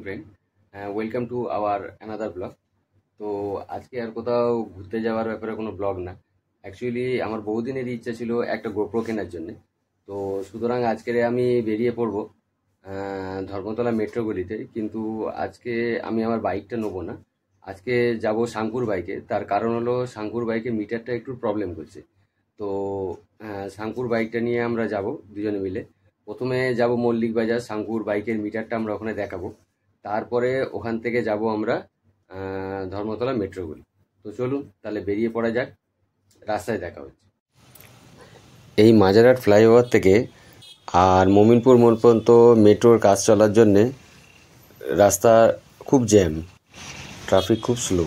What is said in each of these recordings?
Friend, welcome to our another blog. তো আজকে আর কোথাও ঘুরতে যাওয়ার ব্যাপারে কোনো ব্লগ না। অ্যাকচুয়ালি আমার বহুদিনেরই ইচ্ছা ছিল একটা গোপ্রো কেনার জন্যে। তো সুতরাং আজকে আমি বেরিয়ে পড়বো ধর্মতলা মেট্রো গলিতে। কিন্তু আজকে আমি আমার বাইকটা নেবো না, আজকে যাব শাঙ্কুর বাইকে। তার কারণ হলো শাঙ্কুর বাইকে মিটারটা একটু প্রবলেম করছে। তো শাঙ্কুর বাইকটা নিয়ে আমরা যাব দুজনে মিলে। প্রথমে যাব মল্লিক বাজার, শাঙ্কুর বাইকের মিটারটা আমরা ওখানে দেখাবো। তারপরে ওখান থেকে যাব আমরা ধর্মতলা মেট্রোগুলি। তো চলুন তাহলে বেরিয়ে পড়া যাক, রাস্তায় দেখা হচ্ছে। এই মাজারহাট ফ্লাইওভার থেকে আর মোমিনপুর মোড় পর্যন্ত মেট্রোর কাজ চলার জন্যে রাস্তা খুব জ্যাম, ট্রাফিক খুব স্লো।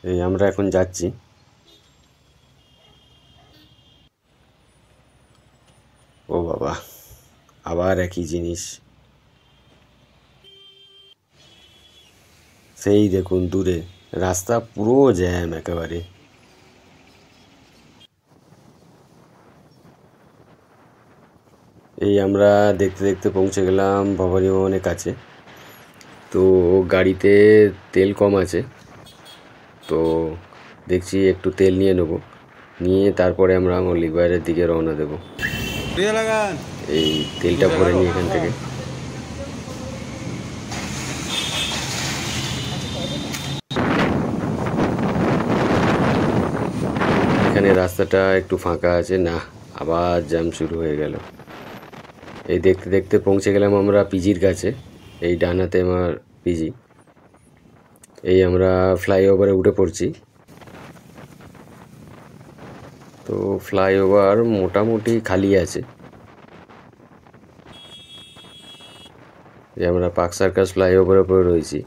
এই আমরা এখন যাচ্ছি। ও বাবা, আবার একই জিনিস। সেই দেখুন দূরে রাস্তা পুরো জ্যাম একেবারে। এই আমরা দেখতে দেখতে পৌঁছে গেলাম ভবানী ভবনের কাছে। তো গাড়িতে তেল কম আছে, তো দেখছি একটু তেল নিয়ে নেব, নিয়ে তারপরে আমরা মল্লিক বাজারের দিকে রওনা দেব। এই তেলটা ভরে নিই এখান থেকে। এখানে রাস্তাটা একটু ফাঁকা আছে, না আবার জ্যাম শুরু হয়ে গেল। এই দেখতে দেখতে পৌঁছে গেলাম আমরা পিজির কাছে। এই ডানাতে আমার পিজি। এই আমরা ফ্লাইওভারে উঠে পড়ছি। তো ফ্লাইওভার মোটামুটি খালি আছে। এই আমরা পার্ক সার্কাস ফ্লাইওভারের উপরে রয়েছি।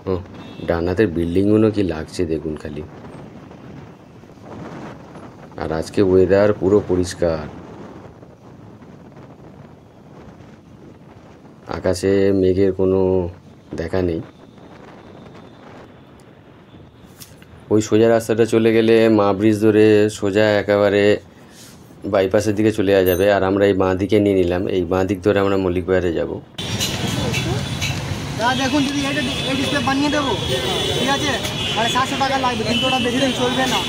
ও, ডানাতের বিল্ডিংগুলো কি লাগছে দেখুন খালি। আর আজকে ওয়েদার পুরো পরিষ্কার, আকাশে মেঘের কোনো দেখা নেই। ওই সোজা রাস্তাটা চলে গেলে মা ব্রিজ ধরে সোজা একেবারে বাইপাসের দিকে চলে যাবে। আর আমরা এই বাঁ দিকে নিয়ে নিলাম, এই বাঁ দিক ধরে আমরা মল্লিক বাজারে যাবো। দেখুন যদি এই ডিসপ্লে বানিয়ে দেবো, ঠিক আছে, 750 টাকা লাগবে, কিন্তু ওটা বেশি দিন চলবে না।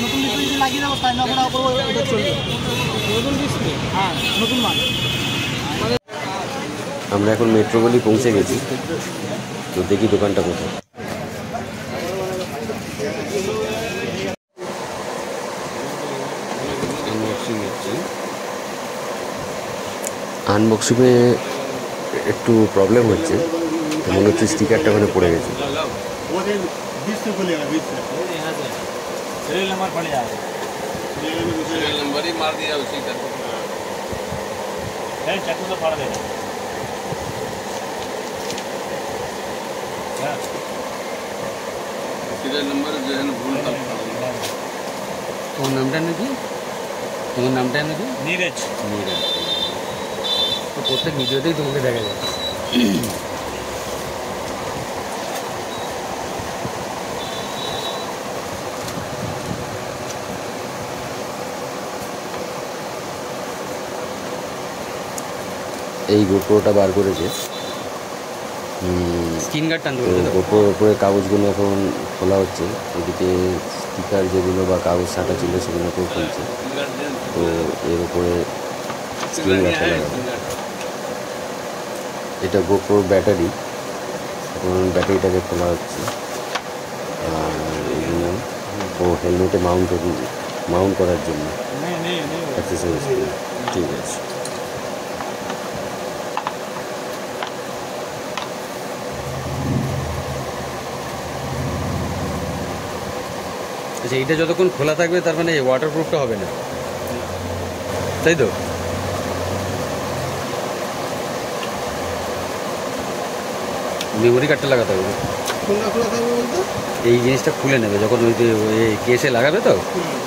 নতুন ডিসপ্লে যদি লাগিয়ে দেবো 9.5 টাকা করবো, ওটা চলবে। নতুন ডিসপ্লে, হ্যাঁ নতুন মাল। আমরা এখন মেট্রোগলি পৌঁছে গেছি, তো দেখি দোকানটা কোথায়। আনবক্সিংয়ে একটু প্রবলেম হচ্ছে, মনে হচ্ছে স্টিকারটা ওখানে পড়ে গেছে। তোমার নামটা নাকি? তোমার নামটা নাকি? নীরজ। নীরজ, তো প্রত্যেক ভিডিওতেই তোমাকে দেখা যায়। এই গোপ্রোটা বার করেছে, স্ক্রিন গার্ড টানতে বলছে। গোপ্রোর উপরে কাগজগুলো এখন খোলা হচ্ছে। এদিকে স্টিকার যেগুলো বা কাগজ ছাটা ছিল সেগুলোকেও খুলছে। তো এর উপরে স্ক্রিন গার্ডটা লাগাবে। এটা গোপ্রোর ব্যাটারি, এখন ব্যাটারিটাকে খোলা হচ্ছে। আর এগুলো ও হেলমেটে মাউন্ট করার জন্য অ্যাক্সেসরিজ। ঠিক আছে। আচ্ছা, এইটা যতক্ষণ খোলা থাকবে তার মানে ওয়াটারপ্রুফটা হবে না, তাই তো? মেমোরি কার্ডটা লাগাতে হবে। এই জিনিসটা খুলে নেবে যখন ওই কেসে লাগাবে, তো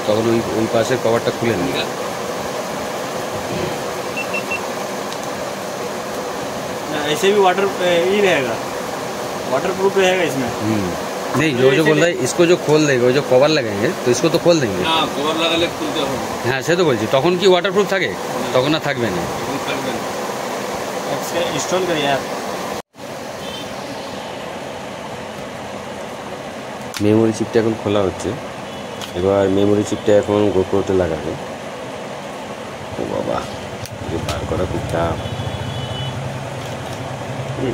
তখন ওই পাশের কভারটা খুলে নেবে। ऐसे भी वाटर ही रहेगा, वाटर प्रूफ रहेगा इसमें। नहीं, जो बोल रहा है इसको जो खोल देगा, जो कवर लगाएंगे तो इसको तो खोल देंगे। हाँ, कवर লাগালে খুলতে হবে। হ্যাঁ সে তো বলছি, তখন কি ওয়াটারপ্রুফ থাকে? তখন আর থাকবে না। इंस्टॉल करिए यार। মেমোরি চিপটা এখন খোলা হচ্ছে। এবার মেমোরি চিপটা এখন গোপ্রোতে লাগাবে। ও বাবা, বার করা খুব টাফ।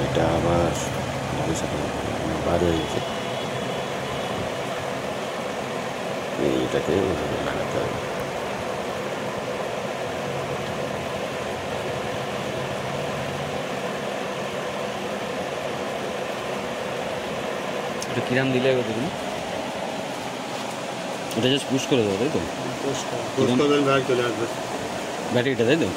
এটা আবার বার হয়ে গেছে। এটাকে লাগাতে হবে। এটা কিরাম দিলে কতদিন? এটা জাস্ট পুশ করে দেবো, তাই তো? ব্যাটারিটা, তাই তো?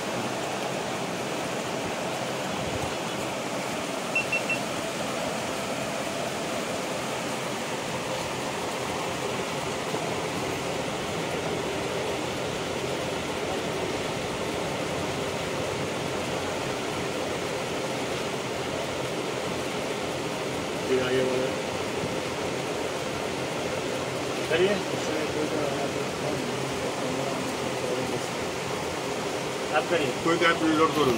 आप करिए। कोई ऐप रिलोड करो।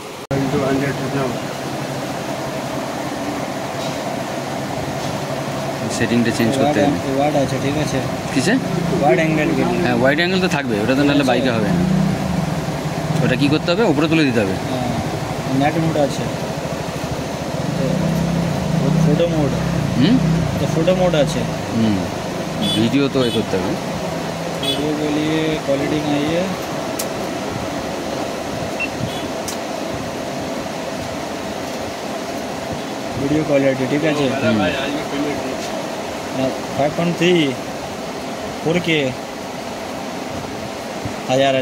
সেটিংটা চেঞ্জ করতে হবে। ওয়ার্ড আছে, ঠিক আছে। কিসে? Wide angle. হ্যাঁ, ওয়াইড অ্যাঙ্গেল তো থাকবে, ওটা তো নাহলে বাইকে হবে না। ওটা কী করতে হবে? উপরে তুলে দিতে হবে। নেট মোড আছে, फोटो मोड। तो फोटो मोड আছে। ভিডিও তো এ করতে হবে। वीडियो के लिए क्वालिटी में आइए, वीडियो क्वालिटी, ठीक আছে। 5.3 4K 1000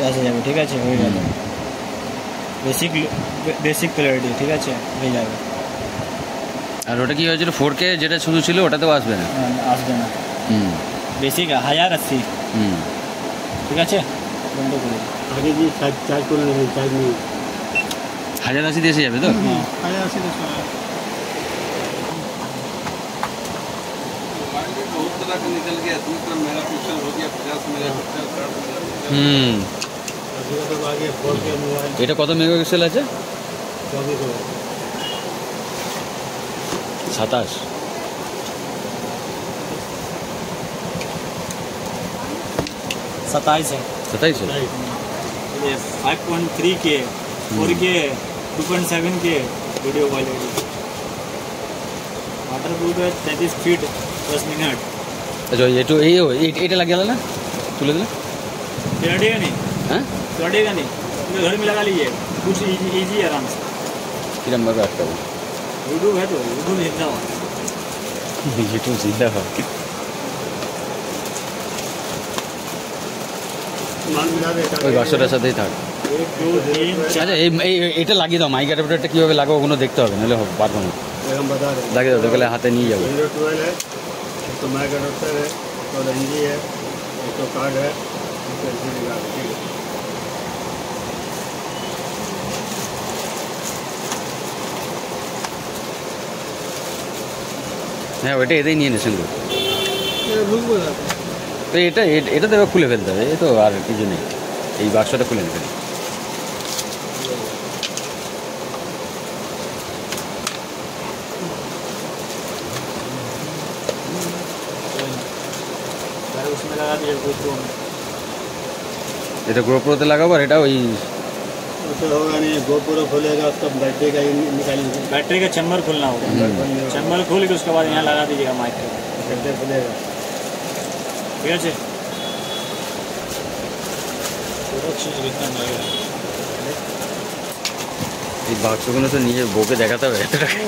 আসে যাবে, ঠিক আছে, হয়ে যাবে। বেসিক ক্লিয়ারিটি, ঠিক আছে, হয়ে যাবে। আর ওটা কি হয়েছিল 4K যেটা শুধু ছিল ওটাতেও আসবে না? আসবে না। বেসিক 1080, ঠিক আছে। বন্ধ করে আগে যে চার্জ করে নেবেন, চার্জ নিয়ে 1080 এসে যাবে তো? 1080 দেশ बहुत तरह का निकल गया, 2 मेगापिक्सल हो गया, 50 मेगापिक्सल, 60 मेगापिक्सल। এটা কত মেগাপিক্সেল আছে? 27। 27 है। 27 ये 5.3K 4K 2.7K video quality, water proof है, 33 फीट 10 मिनट। আচ্ছা একটু এটা লাগিয়ে গেল না, তুলে দিলে चढ़ेगा नहीं, হ্যাঁ चढ़ेगा नहीं, घर में लगा लीजिए, कुछ इजी आराम से। কিরম ভাবে আটকাবো? यूट्यूब है तो यूट्यूब जिंदा हो। ইউটিউব জিন্দা হয়। ওই বাক্সটার সাথেই থাক। 1 2 3 আচ্ছা এটা লাগিয়ে দাও, মাইক অ্যাডাপ্টারটা কীভাবে লাগাবো ওগুলো দেখতে হবে, নাহলে পারবো না। লাগিয়ে দাও, তাহলে হাতে নিয়ে যাবো। तो माइक अडोप्टर है, तो एनजी है, तो कार्ड है, হ্যাঁ ওইটা এটাই নিয়ে নেছেন তো। বুঝবো না তো এটা তো এবার খুলে ফেলতে হবে, এই তো আর কিছু নেই, এই বাক্সটা খুলে নেবেন। उसमें लगा दिए GoPro में। এটা GoProতে লাগাবো, আর এটা ওই तो होगा नहीं, GoPro खोलेगा उसका बैटरी का निकालेंगे, बैटरी का चैम्बर खोलना होगा। चैम्बर खोल के उसके बाद यहाँ लगा दीजिएगा माइक पे, बैटरी खुलेगा। ঠিক আছে। এই বাক্সগুলো তো নিজে বউকে দেখাতে হবে এত টাকা।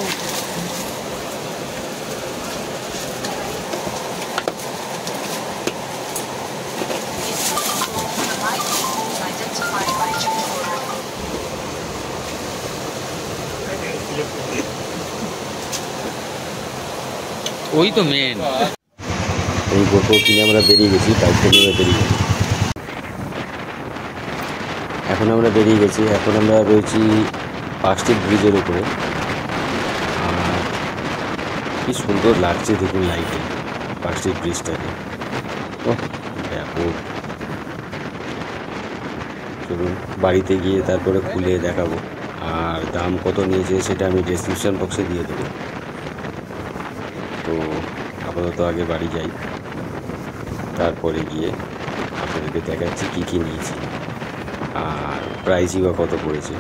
ওই তো মেন। এই GoPro কিনে আমরা বেরিয়ে গেছি, বাইকটা নিয়ে বেরিয়ে গেছি। এখন আমরা রয়েছি পার্ক স্ট্রিট ব্রিজের উপরে। আর কি সুন্দর লাগছে দেখুন লাইটে পাশের ব্রিজটাকে। ব্যাপক। চলুন বাড়িতে গিয়ে তারপরে খুলে দেখাবো, আর দাম কত নিয়েছে সেটা আমি ডেসক্রিপশন বক্সে দিয়ে দেবো। তো আপাতত আগে বাড়ি যাই, তারপরে গিয়ে আপনাদেরকে দেখাচ্ছি কী কী নিয়েছি আর প্রাইসই বা কত পড়েছে।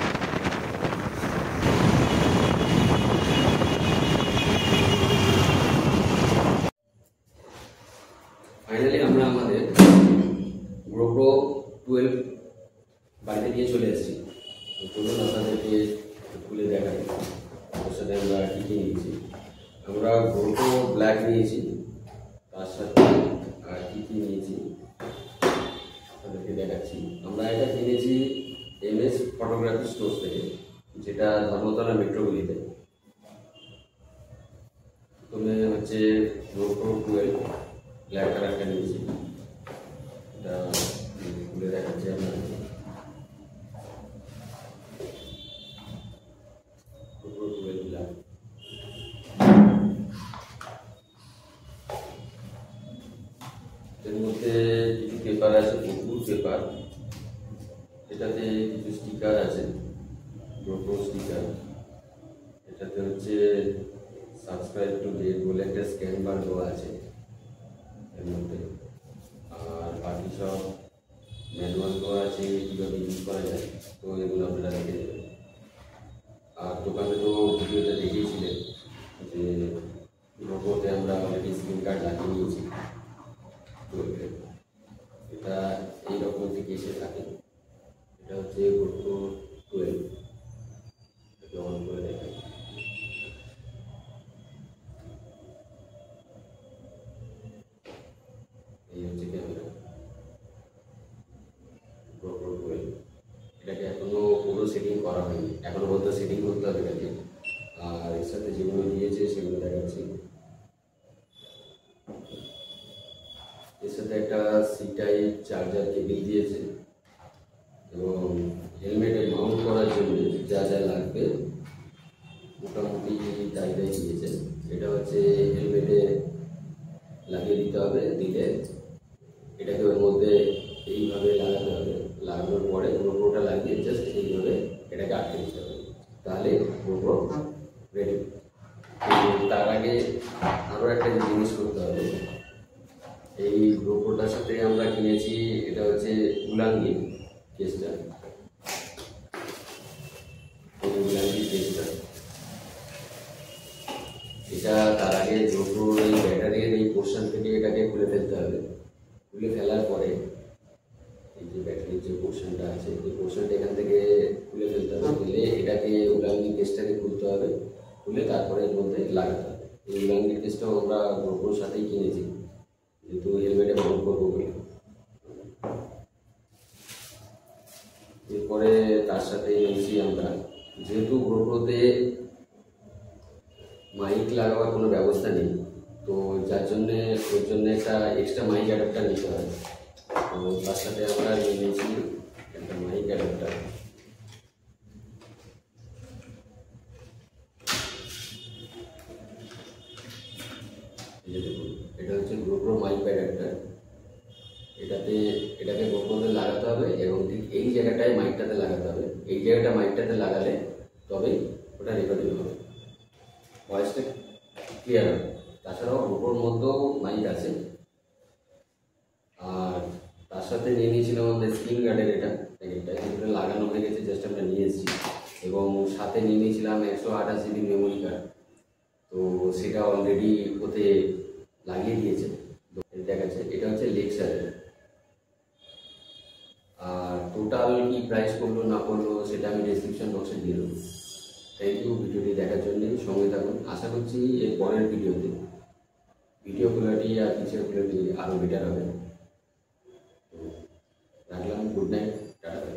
ফাইনালি আমরা আমাদের GoPro 12 বাড়িতে নিয়ে চলে এসেছি। তো চলুন আপনাদেরকে খুলে দেখাই ওর সাথে আমরা কী কী নিয়েছি। আমরা GoPro ব্ল্যাক নিয়েছি, তার সাথে আর কী কী নিয়েছি আপনাদেরকে দেখাচ্ছি। আমরা এটা কিনেছি MS ফটোগ্রাফি স্টোর থেকে, যেটা ধর্মতলা মেট্রোগুলিতে। প্রথমে হচ্ছে GoPro 12 ব্ল্যাক কালারটা নিয়েছি, এটা খুলে দেখাচ্ছি আপনাদেরকে। GoPro 12 ব্ল্যাক, এর মধ্যে কিছু পেপার আছে, প্রচুর পেপার। এটাতে কিছু স্টিকার আছে, GoPro স্টিকার। এটাতে হচ্ছে সাবস্ক্রাইব টু ডেট বলে একটা স্ক্যান বার দেওয়া আছে এর মধ্যে, আর বাকি সব ম্যানুয়াল দেওয়া আছে কীভাবে ইউজ করা যায়। তো এগুলো আপনারা দেখে দেবেন। আর দোকানে তো ভিডিওতে দেখিয়েছিলেন যে GoProতে আমরা অলরেডি স্ক্রিন কার্ড লাগিয়ে নিয়েছি। এটা এইরকম একটি কেসে থাকে। এটা হচ্ছে GoPro 12, এটাকে অন করে দেখাই। এই হচ্ছে ক্যামেরা GoPro 12। এটাকে এখনো পুরো সেটিং করা হয়নি, এখনো পর্যন্ত সেটিং করতে হবে এটাকে। আর এর সাথে যেগুলো দিয়েছে সেগুলো দেখাচ্ছি। এর সাথে একটা সি টাইপ চার্জার কেবল দিয়েছে, এবং হেলমেটে মাউন্ট করার জন্য যা যা লাগবে মোটামুটি তাই দিয়েছে। এটা হচ্ছে হেলমেটে লাগিয়ে দিতে হবে, দিলে এটাকে ওর মধ্যে এইভাবে লাগাতে হবে। লাগানোর পরে GoProটা লাগিয়ে জাস্ট এইভাবে এটাকে আটকে দিতে হবে, তাহলে GoPro রেডি। তার আগে আরও একটা জিনিস করতে হবে। এই GoProটার সাথে আমরা কিনেছি, এটা হচ্ছে উলাঙ্গি কেসটা, এই উলাঙ্গি কেসটা। এটা তার আগে GoPro এই ব্যাটারির এই পোর্শন থেকে এটাকে খুলে ফেলতে হবে। খুলে ফেলার পরে এই যে ব্যাটারির যে পোর্শনটা আছে, এই পোর্শনটা এখান থেকে খুলে ফেলতে হবে। খুলে এটাকে উলাঙ্গি কেসটাকে খুলতে হবে, খুলে তারপরে এর মধ্যে লাগাতে হবে। এই উলাঙ্গি কেসটাও আমরা GoProর সাথেই কিনেছি, যেহেতু হেলমেটে মাউন্ট করবো বলে। এরপরে তার সাথে নিয়েছি আমরা, যেহেতু GoProতে মাইক লাগাবার কোনো ব্যবস্থা নেই, তো যার জন্যে ওর জন্য একটা এক্সট্রা মাইক অ্যাডাপ্টার নিতে হয়। তো তার সাথে আমরা নিয়ে নিয়েছি একটা মাইক অ্যাডাপ্টার। এই যে দেখুন, এটা হচ্ছে GoPro মাইক অ্যাডাপ্টার। এটাকে GoProতে লাগাতে হবে, এবং ঠিক এই জায়গাটায় মাইকটাতে লাগাতে হবে। এই জায়গাটা মাইকটাতে লাগালে তবেই ওটা রেকর্ডিং হবে, ভয়েসটা ক্লিয়ার হবে। তাছাড়াও GoProর মধ্যেও মাইক আছে। আর তার সাথে নিয়ে নিয়েছিলাম আমাদের স্ক্রিন গার্ডের এটা প্যাকেটটা, যেটা লাগানো হয়ে গেছে, জাস্ট আমরা নিয়ে এসেছি। এবং সাথে নিয়ে নিয়েছিলাম 128 GB মেমোরি কার্ড, তো সেটা অলরেডি ওতে লাগিয়ে দিয়েছে, দেখাচ্ছে। এটা হচ্ছে লেক্সারের। আর টোটাল কি প্রাইস করলো না করলো সেটা আমি ডেসক্রিপশন বক্সে দিয়ে দেবো। থ্যাংক ইউ ভিডিওটি দেখার জন্য, সঙ্গে থাকুন। আশা করছি এর পরের ভিডিও কোয়ালিটি আর পিকচার কোয়ালিটি আরও বেটার হবে। তো রাখলাম, গুড নাইট, টাটা।